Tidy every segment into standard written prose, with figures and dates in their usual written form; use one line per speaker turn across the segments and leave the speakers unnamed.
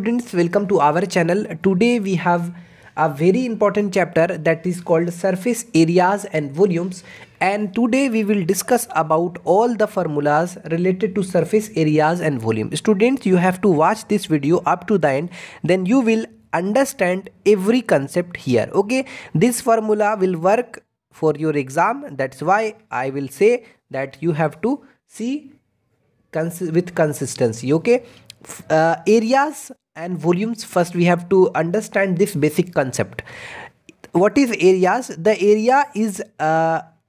Students, welcome to our channel. Today we have a very important chapter that is called surface areas and volumes, and today we will discuss about all the formulas related to surface areas and volume. Students, you have to watch this video up to the end, then you will understand every concept here. Okay, this formula will work for your exam. That's why I will say that you have to see with consistency. Okay, areas and volumes, first we have to understand this basic concept. What is areas? The area is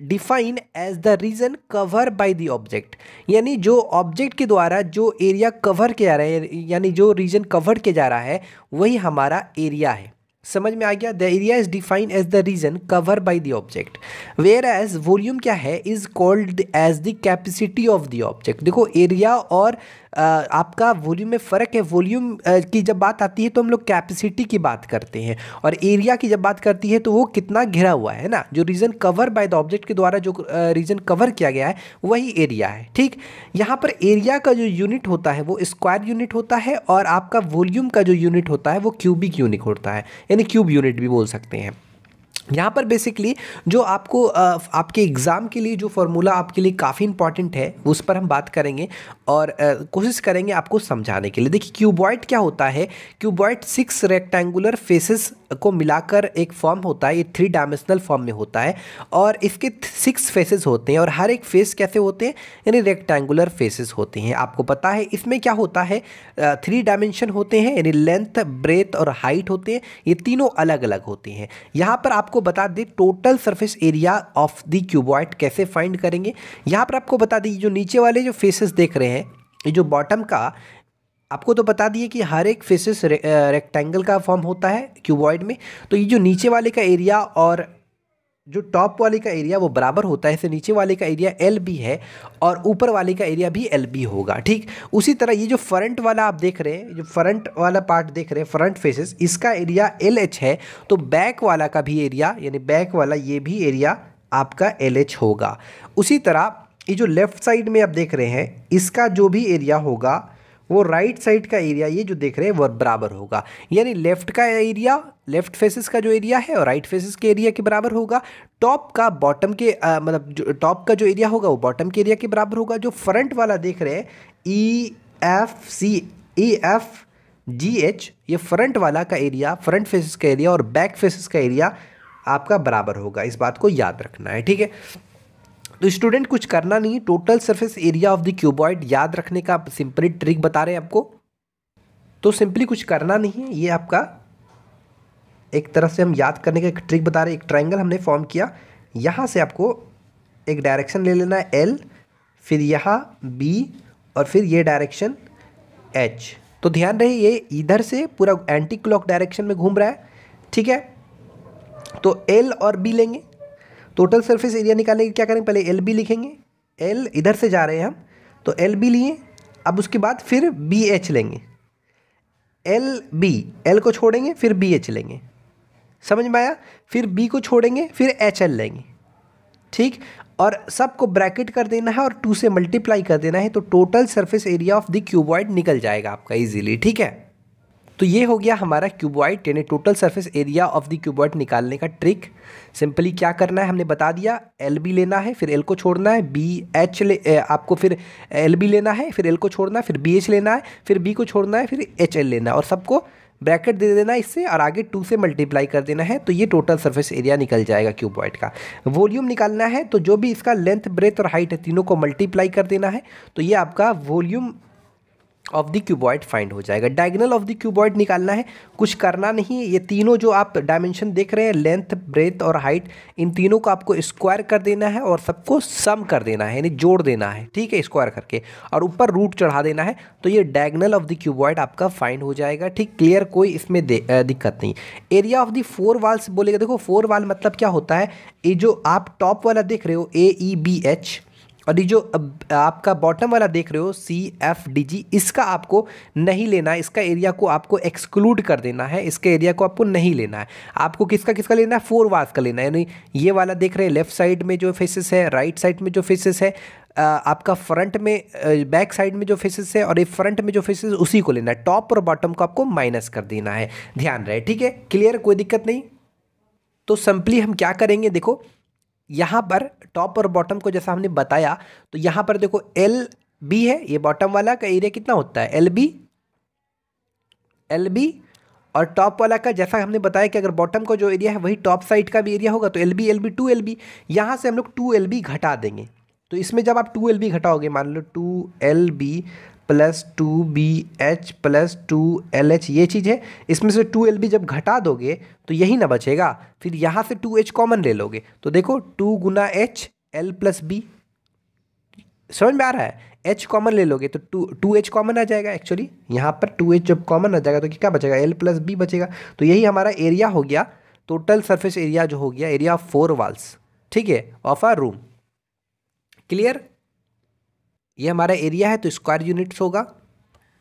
defined as the region covered by the object. यानी जो object के द्वारा जो area cover किया जा रहा है, यानी जो रीजन कवर किया जा रहा है, वही हमारा एरिया है. समझ में आ गया? The area is defined as the region cover by the object. Whereas volume क्या है? Is called as the capacity of the object. देखो, एरिया और आपका वॉल्यूम में फ़र्क है. वॉल्यूम की जब बात आती है तो हम लोग कैपेसिटी की बात करते हैं, और एरिया की जब बात करती है तो वो कितना घिरा हुआ है ना. जो region cover by the object के द्वारा जो रीजन कवर किया गया है वही एरिया है. ठीक, यहाँ पर एरिया का जो यूनिट होता है वो स्क्वायर यूनिट होता है, और आपका वॉल्यूम का जो यूनिट होता है वो क्यूबिक यूनिट होता है, यानी क्यूब यूनिट भी बोल सकते हैं. यहाँ पर बेसिकली जो आपको आपके एग्ज़ाम के लिए जो फार्मूला आपके लिए काफ़ी इंपॉर्टेंट है उस पर हम बात करेंगे और कोशिश करेंगे आपको समझाने के लिए. देखिए, क्यूबॉइड क्या होता है? क्यूबॉइड 6 रेक्टेंगुलर फेसेस को मिलाकर एक फॉर्म होता है. ये 3 डायमेंशनल फॉर्म में होता है, और इसके 6 फेसेस होते हैं, और हर एक फेस कैसे होते हैं? यानी रेक्टेंगुलर फेसेस होते हैं. आपको पता है इसमें क्या होता है? 3 डायमेंशन होते हैं, यानी लेंथ, ब्रेथ और हाइट होते हैं. ये तीनों अलग अलग होते हैं. यहाँ पर आपको बता दें total surface area of the cuboid कैसे फाइंड करेंगे. यहाँ पर आपको बता दें जो नीचे वाले जो फेसेस देख रहे हैं, ये जो बॉटम का, आपको तो बता दिए कि हर एक फेसेस रेक्टेंगल का फॉर्म होता है क्यूबॉइड में. तो ये जो नीचे वाले का एरिया और जो टॉप वाले का एरिया वो बराबर होता है. इसे नीचे वाले का एरिया एल बी है और ऊपर वाले का एरिया भी एल बी होगा. ठीक, उसी तरह ये जो फ्रंट वाला आप देख रहे हैं, जो फ्रंट वाला पार्ट देख रहे हैं, फ्रंट फेसेस, इसका एरिया एल एच है. तो बैक वाला का भी एरिया, यानी बैक वाला ये भी एरिया आपका एल एच होगा. उसी तरह ये जो लेफ्ट साइड में आप देख रहे हैं, इसका जो भी एरिया होगा वो राइट साइड का एरिया, ये जो देख रहे हैं, वो बराबर होगा. यानी लेफ्ट का एरिया, लेफ्ट फेसेस का जो एरिया है और राइट फेसेस के एरिया के बराबर होगा. टॉप का बॉटम के मतलब जो टॉप का जो एरिया होगा वो बॉटम के एरिया के बराबर होगा. जो फ्रंट वाला देख रहे हैं, ई एफ जी एच, ये फ्रंट वाला का एरिया, फ्रंट फेसेस का एरिया और बैक फेसेस का एरिया आपका बराबर होगा. इस बात को याद रखना है. ठीक है, तो स्टूडेंट कुछ करना नहीं, total surface area of the cuboid याद रखने का सिंपली ट्रिक बता रहे हैं आपको. तो सिंपली कुछ करना नहीं है, ये आपका एक तरह से हम याद करने का एक ट्रिक बता रहे हैं. एक ट्रायंगल हमने फॉर्म किया, यहाँ से आपको एक डायरेक्शन ले लेना है एल, फिर यहाँ बी, और फिर ये डायरेक्शन एच. तो ध्यान रहे ये इधर से पूरा एंटी क्लॉक डायरेक्शन में घूम रहा है. ठीक है, तो एल और बी लेंगे. टोटल सरफेस एरिया निकालने के क्या करेंगे? पहले एल बी लिखेंगे. एल इधर से जा रहे हैं हम, तो एल बी लिए. अब उसके बाद फिर बी एच लेंगे. एल बी, एल को छोड़ेंगे, फिर बी एच लेंगे. समझ में आया? फिर बी को छोड़ेंगे, फिर एच एल लेंगे. ठीक, और सबको ब्रैकेट कर देना है और 2 से मल्टीप्लाई कर देना है. तो total surface area of the cuboid निकल जाएगा आपका इजीली. ठीक है, तो ये हो गया हमारा क्यूबॉइड, यानी total surface area of the cuboid निकालने का ट्रिक. सिंपली क्या करना है हमने बता दिया. एल बी लेना है, फिर एल को छोड़ना है, बी एच आपको फिर एल बी लेना है, फिर एल को छोड़ना है, फिर बी एच लेना है, फिर बी को छोड़ना है, फिर एच एल लेना है, और सबको ब्रैकेट दे देना है इससे, और आगे 2 से मल्टीप्लाई कर देना है. तो ये टोटल सरफेस एरिया निकल जाएगा क्यूबॉइड का. वॉल्यूम निकालना है, तो जो भी इसका लेंथ, ब्रेथ और हाइट है, तीनों को मल्टीप्लाई कर देना है. तो ये आपका volume of the cuboid find हो जाएगा. डायगोनल ऑफ द क्यूबॉइड निकालना है, कुछ करना नहीं है. ये तीनों जो आप डायमेंशन देख रहे हैं, लेंथ, ब्रेथ और हाइट, इन तीनों को आपको स्क्वायर कर देना है और सबको सम कर देना है, यानी जोड़ देना है. ठीक है, स्क्वायर करके, और ऊपर रूट चढ़ा देना है. तो ये डायगोनल ऑफ द क्यूबॉइड आपका फाइंड हो जाएगा. ठीक, क्लियर, कोई इसमें दिक्कत नहीं. एरिया ऑफ द 4 वाल्स बोलेगा. देखो, 4 वाल मतलब क्या होता है? ये जो आप टॉप वाला देख रहे हो, ए ई बी एच, और ये जो आपका बॉटम वाला देख रहे हो CFDG, इसका आपको नहीं लेना है, इसका एरिया को आपको एक्सक्लूड कर देना है, इसके एरिया को आपको नहीं लेना है। आपको किसका किसका लेना है, 4 वाल्स का लेना है। यानी ये वाला देख रहे हैं लेफ्ट साइड में जो फेसेस है, राइट साइड में जो फेसेस है, आपका फ्रंट में बैक साइड में जो फेसेस है और ये फ्रंट में जो फेसेस, उसी को लेना है। टॉप और बॉटम को आपको माइनस कर देना है, ध्यान रहे, ठीक है, क्लियर, कोई दिक्कत नहीं। तो सिंपली हम क्या करेंगे, देखो यहाँ पर टॉप और बॉटम को जैसा हमने बताया, तो यहाँ पर देखो LB है, ये बॉटम वाला का एरिया कितना होता है, LB, और टॉप वाला का जैसा हमने बताया कि अगर बॉटम का जो एरिया है वही टॉप साइड का भी एरिया होगा, तो LB 2LB, यहाँ से हम लोग 2LB घटा देंगे। तो इसमें जब आप 2LB घटाओगे, मान लो 2LB plus 2BH plus 2LH, ये चीज़ है, इसमें से 2LB जब घटा दोगे तो यही ना बचेगा, फिर यहाँ से 2H कॉमन ले लोगे, तो देखो 2 गुना H L प्लस B, समझ में आ रहा है, H कॉमन ले लोगे तो 2H कॉमन आ जाएगा। एक्चुअली यहाँ पर 2H जब कॉमन आ जाएगा तो क्या बचेगा, L प्लस B बचेगा। तो यही हमारा एरिया हो गया, टोटल सरफेस एरिया जो हो गया, एरिया ऑफ 4 वॉल्स, ठीक है, ऑफ अ रूम, क्लियर। ये हमारा एरिया है तो स्क्वायर यूनिट्स होगा।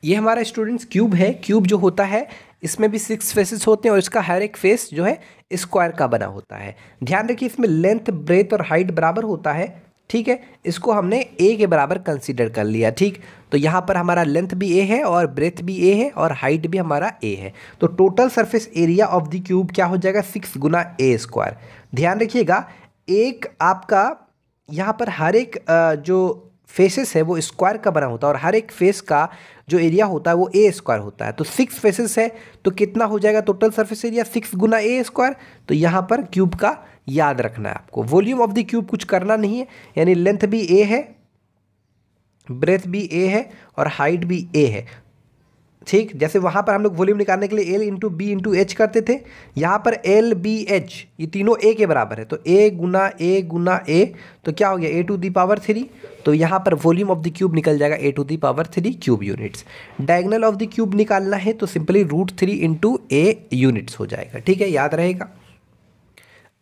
ये हमारा स्टूडेंट्स क्यूब है। क्यूब जो होता है इसमें भी 6 फेसेस होते हैं और इसका हर एक फेस जो है स्क्वायर का बना होता है। ध्यान रखिए इसमें लेंथ, ब्रेथ और हाइट बराबर होता है, ठीक है। इसको हमने A के बराबर कंसीडर कर लिया, ठीक। तो यहाँ पर हमारा लेंथ भी A है और ब्रेथ भी A है और हाइट भी हमारा A है। तो total surface area of the cube क्या हो जाएगा, 6 गुना A स्क्वायर। ध्यान रखिएगा, एक आपका यहाँ पर हर एक जो फेसेस है वो स्क्वायर का बना होता है और हर एक फेस का जो एरिया होता है वो A स्क्वायर होता है। तो 6 फेसेस है तो कितना हो जाएगा total surface area, 6 Guna A square. तो यहाँ पर क्यूब का याद रखना है आपको। वॉल्यूम ऑफ द क्यूब कुछ करना नहीं है, यानी लेंथ भी A है, ब्रेथ भी A है और हाइट भी A है, ठीक। जैसे वहाँ पर हम लोग वॉल्यूम निकालने के लिए L into B into H करते थे, यहाँ पर L B H ये तीनों A के बराबर है, तो A गुना A, तो क्या हो गया A टू दी पावर 3। तो यहाँ पर वॉल्यूम ऑफ द क्यूब निकल जाएगा A to the power 3 cube units. Diagonal of the cube निकालना है तो सिंपली √3 इंटू A यूनिट्स हो जाएगा, ठीक है, याद रहेगा।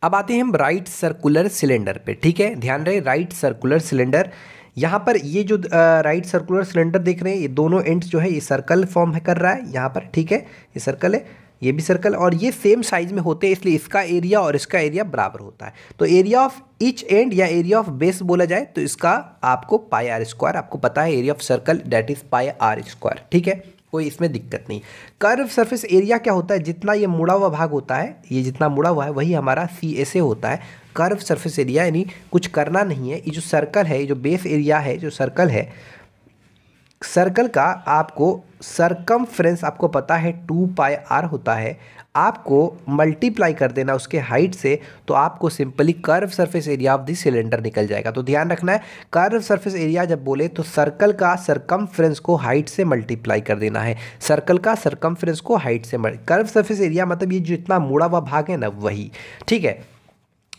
अब आते हैं हम राइट सर्कुलर सिलेंडर पे, ठीक है, ध्यान रहे, राइट सर्कुलर सिलेंडर। यहाँ पर ये जो राइट सर्कुलर सिलेंडर देख रहे हैं, ये दोनों एंड्स जो है ये सर्कल फॉर्म है कर रहा है यहाँ पर, ठीक है, ये सर्कल है, ये भी सर्कल, और ये सेम साइज में होते हैं, इसलिए इसका एरिया और इसका एरिया बराबर होता है। तो एरिया ऑफ ईच एंड या एरिया ऑफ बेस बोला जाए तो इसका आपको पाई आर स्क्वायर, आपको पता है area of circle that is pi are square, ठीक है, कोई इसमें दिक्कत नहीं। कर्व सरफेस एरिया क्या होता है, जितना ये मुड़ा हुआ भाग होता है, ये जितना मुड़ा हुआ है वही हमारा CSA होता है, कर्व सरफेस एरिया। यानी कुछ करना नहीं है, ये जो सर्कल है, ये जो बेस एरिया है, जो सर्कल है, सर्कल का आपको सरकमफ्रेंस आपको पता है 2 पाई आर होता है, आपको मल्टीप्लाई कर देना उसके हाइट से, तो आपको simply curve surface area of the cylinder निकल जाएगा। तो ध्यान रखना है, कर्व सरफेस एरिया जब बोले तो सर्कल का सरकमफ्रेंस को हाइट से मल्टीप्लाई कर देना है, सर्कल का सरकमफ्रेंस को हाइट से कर्व सरफेस एरिया मतलब ये जितना मुड़ा हुआ भाग है ना वही, ठीक है।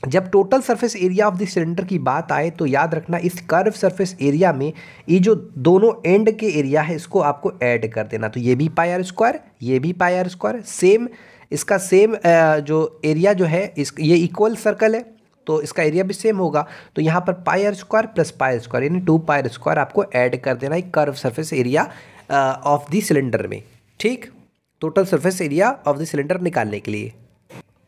जब total surface area of the cylinder की बात आए तो याद रखना इस कर्व सरफेस एरिया में ये जो दोनों एंड के एरिया है इसको आपको ऐड कर देना। तो ये भी पाई आर स्क्वायर, ये भी पाई आर स्क्वायर, सेम इसका सेम जो एरिया जो है ये इक्वल सर्कल है तो इसका एरिया भी सेम होगा। तो यहाँ पर pi are square plus pi are square यानी 2 पाई आर स्क्वायर आपको ऐड कर देना है curve surface area of the cylinder में, ठीक, total surface area of the cylinder निकालने के लिए।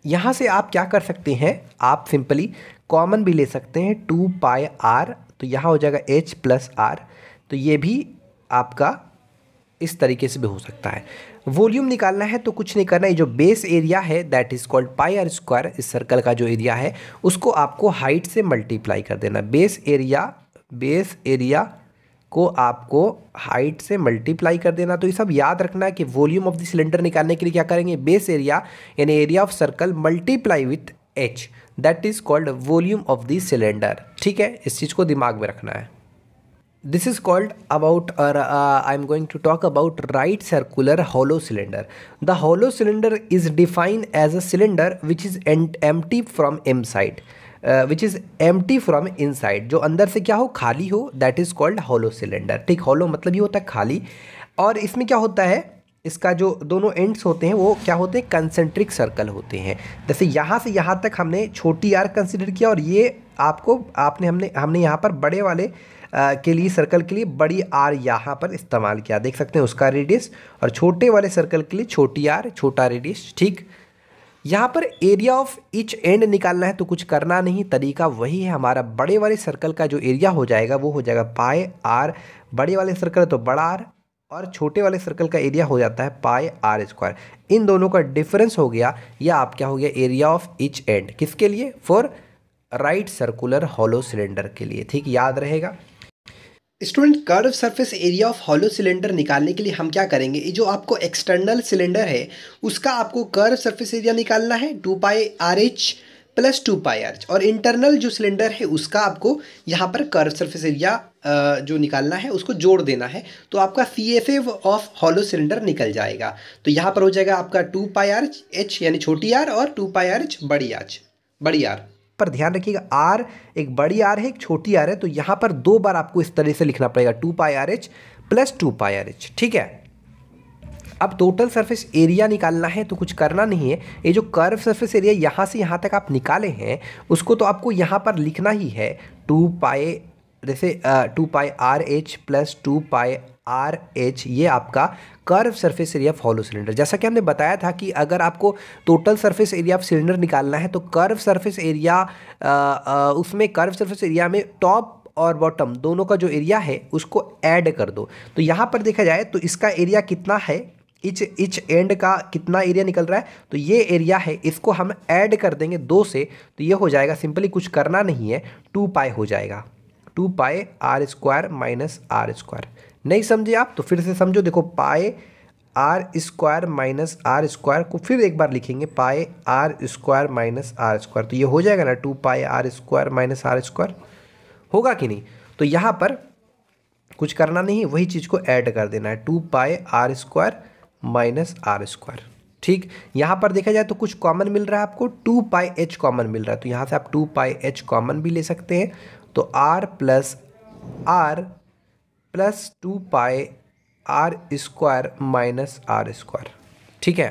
यहाँ से आप क्या कर सकते हैं, आप सिंपली कॉमन भी ले सकते हैं 2 पाई आर, तो यहाँ हो जाएगा H प्लस आर, तो ये भी आपका इस तरीके से भी हो सकता है। वॉल्यूम निकालना है तो कुछ नहीं करना है, जो बेस एरिया है that is called pi are square, इस सर्कल का जो एरिया है उसको आपको हाइट से मल्टीप्लाई कर देना। बेस एरिया को आपको हाइट से मल्टीप्लाई कर देना। तो ये सब याद रखना है कि वॉल्यूम ऑफ द सिलेंडर निकालने के लिए क्या करेंगे, बेस एरिया यानी area of circle multiply with H that is called volume of the cylinder, ठीक है, इस चीज़ को दिमाग में रखना है। This is called about I'm going to talk about right circular hollow cylinder. The hollow cylinder is defined as a cylinder which is empty from inside, which is empty from inside, जो अंदर से क्या हो, खाली हो, that is called hollow cylinder, ठीक। hollow मतलब ये होता है खाली, और इसमें क्या होता है, इसका जो दोनों एंड्स होते हैं वो क्या होते हैं, कंसेंट्रिक सर्कल होते हैं। जैसे यहाँ से यहाँ तक हमने छोटी आर कंसिडर किया और ये आपको हमने यहाँ पर बड़े वाले के लिए सर्कल के लिए बड़ी आर यहाँ पर इस्तेमाल किया, देख सकते हैं उसका रेडियस, और छोटे वाले सर्कल के लिए छोटी आर, छोटा रेडियस। ठीक, यहाँ पर एरिया ऑफ ईच एंड निकालना है तो कुछ करना नहीं, तरीका वही है हमारा। बड़े वाले सर्कल का जो एरिया हो जाएगा वो हो जाएगा पाई आर, बड़े वाले सर्कल तो बड़ा आर, और छोटे वाले सर्कल का एरिया हो जाता है पाई आर स्क्वायर। इन दोनों का डिफरेंस हो गया, या आप क्या हो गया एरिया ऑफ ईच एंड, किसके लिए? For right circular hollow cylinder के लिए। ठीक, याद रहेगा। Student, curve surface area of hollow cylinder निकालने के लिए हम क्या करेंगे, ये जो आपको एक्सटर्नल सिलेंडर है उसका आपको कर्व सरफेस एरिया निकालना है 2 pi R H plus 2 pi R H, और इंटरनल जो सिलेंडर है उसका आपको यहाँ पर कर्व सरफेस एरिया जो निकालना है उसको जोड़ देना है, तो आपका CFA ऑफ हॉलो सिलेंडर निकल जाएगा। तो यहाँ पर हो जाएगा आपका 2 पाई आर एच यानी छोटी आर, और 2 पाई आर एच बड़ी आर। पर ध्यान रखिएगा आर एक बड़ी आर है, एक छोटी आर है, तो यहाँ पर 2 बार आपको इस तरह से लिखना पड़ेगा 2 pi R H plus 2 pi R H. ठीक है, अब टोटल सरफेस एरिया निकालना है तो कुछ करना नहीं है, ये जो कर्व सरफेस एरिया यहाँ से यहाँ तक आप निकाले हैं उसको तो आपको यहाँ पर लिखना ही है 2 पाई, जैसे 2 pi R H plus 2 pi R H, ये आपका curve surface area of hollow cylinder. जैसा कि हमने बताया था कि अगर आपको total surface area of cylinder निकालना है तो कर्व सरफेस एरिया उसमें कर्व सरफेस एरिया में टॉप और बॉटम दोनों का जो एरिया है उसको ऐड कर दो। तो यहाँ पर देखा जाए तो इसका एरिया कितना है, इच एंड का कितना एरिया निकल रहा है, तो ये एरिया है, इसको हम ऐड कर देंगे 2 से, तो ये हो जाएगा सिंपली कुछ करना नहीं है 2 पाई हो जाएगा, 2 pi are square minus are square. नहीं समझे आप तो फिर से समझो, देखो pi are square minus are square को फिर एक बार लिखेंगे pi are square minus are square, तो ये हो जाएगा ना 2 pi are square minus are square, होगा कि नहीं? तो यहाँ पर कुछ करना नहीं, वही चीज़ को ऐड कर देना है 2 pi are square minus are square. ठीक, यहाँ पर देखा जाए तो कुछ कॉमन मिल रहा है आपको, 2 पाई एच कॉमन मिल रहा है, तो यहाँ से आप 2 पाई एच कॉमन भी ले सकते हैं, तो r plus 2 pi are square minus are square. ठीक है,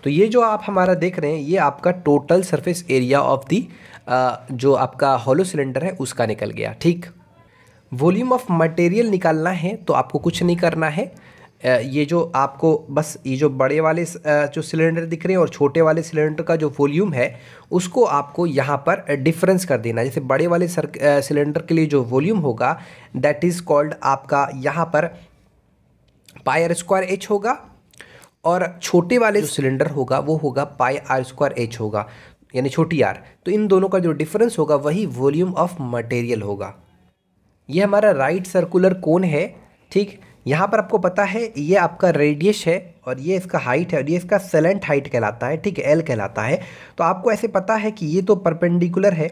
तो ये जो आप हमारा देख रहे हैं ये आपका total surface area of the जो आपका हॉलो सिलेंडर है उसका निकल गया। ठीक, वॉल्यूम ऑफ मटेरियल निकालना है तो आपको कुछ नहीं करना है, ये जो आपको बस ये जो बड़े वाले जो सिलेंडर दिख रहे हैं और छोटे वाले सिलेंडर का जो वॉल्यूम है उसको आपको यहाँ पर डिफरेंस कर देना। जैसे बड़े वाले सिलेंडर के लिए जो वॉल्यूम होगा दैट इज़ कॉल्ड आपका यहाँ पर पाई आर स्क्वायर एच होगा, और छोटे वाले जो सिलेंडर होगा वो होगा पाई आर स्क्वायर एच होगा, यानी छोटी आर। तो इन दोनों का जो डिफरेंस होगा वही वॉल्यूम ऑफ मटेरियल होगा। ये हमारा राइट सर्कुलर कोन है। ठीक, यहाँ पर आपको पता है ये आपका रेडियस है और ये इसका हाइट है और ये इसका सेलेंट हाइट कहलाता है। ठीक है, एल कहलाता है। तो आपको ऐसे पता है कि ये तो परपेंडिकुलर है,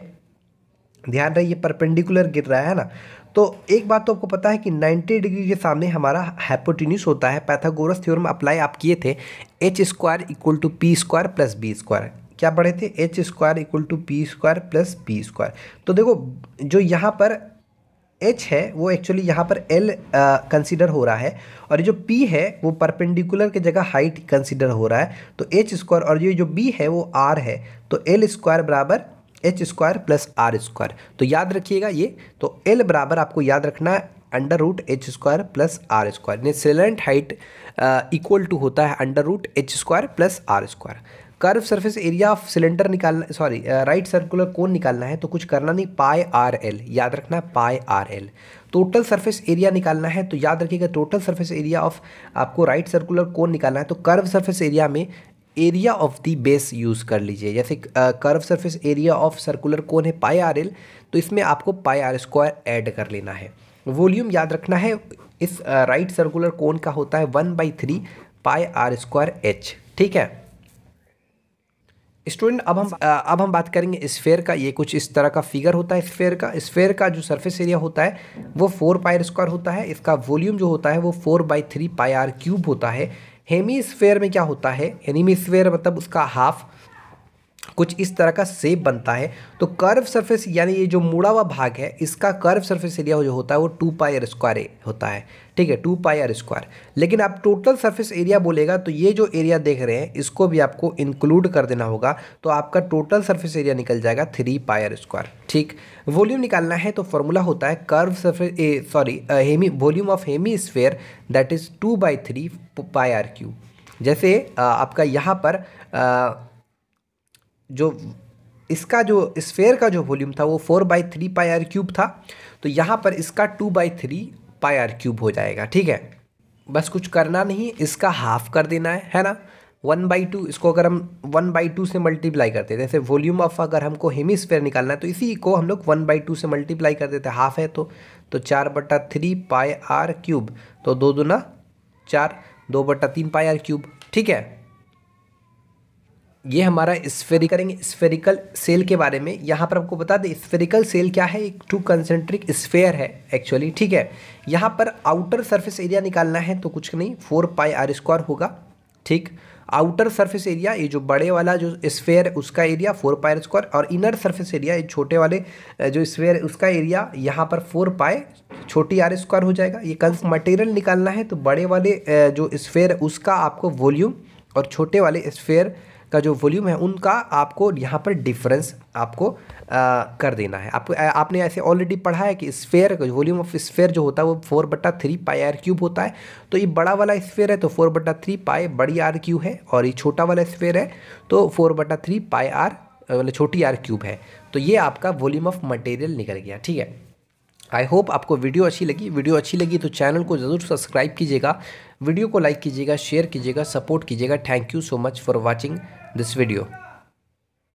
ध्यान रहे ये परपेंडिकुलर गिर रहा है ना। तो एक बात तो आपको पता है कि 90 डिग्री के सामने हमारा हाइपोटेन्यूज होता है। पाइथागोरस थ्योरम अप्लाई आप किए थे, h square equal to p square plus b square. क्या पढ़े थे? H square equal to p square plus b square. तो देखो जो यहाँ पर h है वो एक्चुअली यहाँ पर l कंसीडर हो रहा है, और ये जो p है वो परपेंडिकुलर की जगह हाइट कंसीडर हो रहा है। तो h स्क्वायर और ये जो b है वो r है, तो l स्क्वायर बराबर h square plus r square. तो याद रखिएगा ये, तो l बराबर आपको याद रखना है under root h square plus r square, यानी सेलेंट हाइट इक्वल टू होता है under root h square plus r square. Curve surface area of cylinder निकालना, सॉरी राइट सर्कुलर कोन निकालना है तो कुछ करना नहीं, पाई आर एल याद रखना, pi R L. Total surface area निकालना है तो याद रखिएगा टोटल सरफेस एरिया ऑफ आपको राइट सर्कुलर कोन निकालना है तो कर्व सरफेस एरिया में area of the base use कर लीजिए। जैसे curve surface area of circular cone है पाई आर एल, तो इसमें आपको पाई आर स्क्वायर ऐड कर लेना है। वॉल्यूम याद रखना है इस राइट सर्कुलर कोन का होता है 1/3 पाई आर स्क्वायर एच। ठीक है स्टूडेंट, अब हम बात करेंगे स्फेयर का। ये कुछ इस तरह का फिगर होता है स्फेयर का जो सरफेस एरिया होता है वो 4 पाई स्क्वायर होता है। इसका वॉल्यूम जो होता है वो 4/3 पाई आर क्यूब होता है। हेमी स्फेयर में क्या होता है, हेमी स्फेयर मतलब उसका हाफ कुछ इस तरह का शेप बनता है। तो कर्व सरफेस यानी ये जो मुड़ा हुआ भाग है इसका कर्व सरफेस एरिया जो होता है वो 2πr² होता है, ठीक है, 2πr²। लेकिन आप टोटल सरफेस एरिया बोलेगा तो ये जो एरिया देख रहे हैं इसको भी आपको इंक्लूड कर देना होगा, तो आपका टोटल सरफेस एरिया निकल जाएगा 3πr²। ठीक, वॉल्यूम निकालना है तो फॉर्मूला होता है curve surface volume of hemisphere that is 2/3πr³। जैसे आपका यहाँ पर जो इसका जो स्फेयर का जो वॉल्यूम था वो 4/3πr³ था, तो यहाँ पर इसका 2/3πr³ हो जाएगा। ठीक है, बस कुछ करना नहीं, इसका हाफ कर देना है ना, 1/2। इसको अगर हम 1/2 से मल्टीप्लाई करते हैं, जैसे वॉल्यूम ऑफ अगर हमको हेमीस्फेयर निकालना है तो इसी को हम लोग 1/2 से मल्टीप्लाई कर देते हैं, हाफ है तो 4/3πr³, तो 2 दूना 4, 2/3πr³। ठीक है, ये हमारा स्फेरिकल सेल के बारे में। यहाँ पर आपको बता दें स्फेरिकल सेल क्या है, एक 2 कंसेंट्रिक स्फेयर है एक्चुअली। ठीक है, यहाँ पर आउटर सरफेस एरिया निकालना है तो कुछ नहीं 4πr² होगा। ठीक, आउटर सरफेस एरिया ये जो बड़े वाला जो स्फेयर है उसका एरिया 4πr² और इनर सरफेस एरिया ये छोटे वाले जो स्फेयर है उसका एरिया यहाँ पर 4π छोटी r² हो जाएगा। ये मटेरियल निकालना है तो बड़े वाले जो स्फेयर है उसका आपको वॉल्यूम और छोटे वाले स्फेयर का जो वॉल्यूम है उनका आपको यहाँ पर डिफरेंस आपको कर देना है। आपने ऐसे ऑलरेडी पढ़ा है कि स्फेयर वॉल्यूम ऑफ स्फेयर जो होता है वो 4/3πr³ होता है। तो ये बड़ा वाला स्फेयर है तो 4/3π बड़ी r³ है, और ये छोटा वाला स्फेयर है तो 4/3πr मतलब छोटी r³ है। तो ये आपका वॉल्यूम ऑफ मटेरियल निकल गया। ठीक है, आई होप आपको वीडियो अच्छी लगी। वीडियो अच्छी लगी तो चैनल को ज़रूर सब्सक्राइब कीजिएगा, वीडियो को लाइक कीजिएगा, शेयर कीजिएगा, सपोर्ट कीजिएगा। Thank you so much for watching this video.